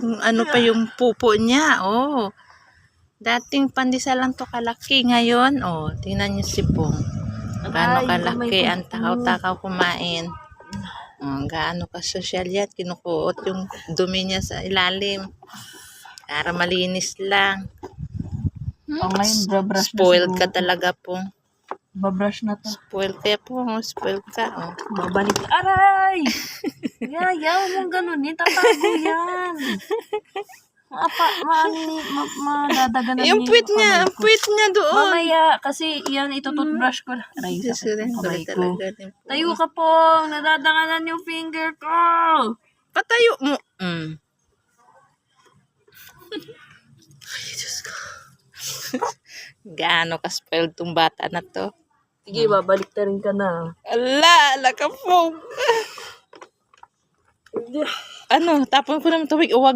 ano pa yung pupo niya, oh. Dating pandesal lang to kalaki, ngayon, oh, tingnan niyo si Pong. Gaano kalaki, ang takaw-takaw kumain. Gaano ka sosyal yan, kinukuot yung dumi niya sa ilalim. Para malinis lang. Ngayon, babrush na Spoiled siguro. ka talaga, Pong. Babrush na to. Spoiled ka, Pong. Spoiled ka, oh. Babalik. Aray! Yaw mong ganun yan. Tatago yan. Madadaganan Yung puwit niya, ang puwit niya doon. Mamaya, kasi yan, itututbrush ko. Aray, sakit ng kamay ko. Tayo ka po. Nadadanganan yung finger ko. Patayo mo. Ay, Diyos ko. Gaano ka-spoiled tong bata na to. Sige, babalik na rin ka na. Ala ka po. Ano, tapon ko naman tubig. Huwag na.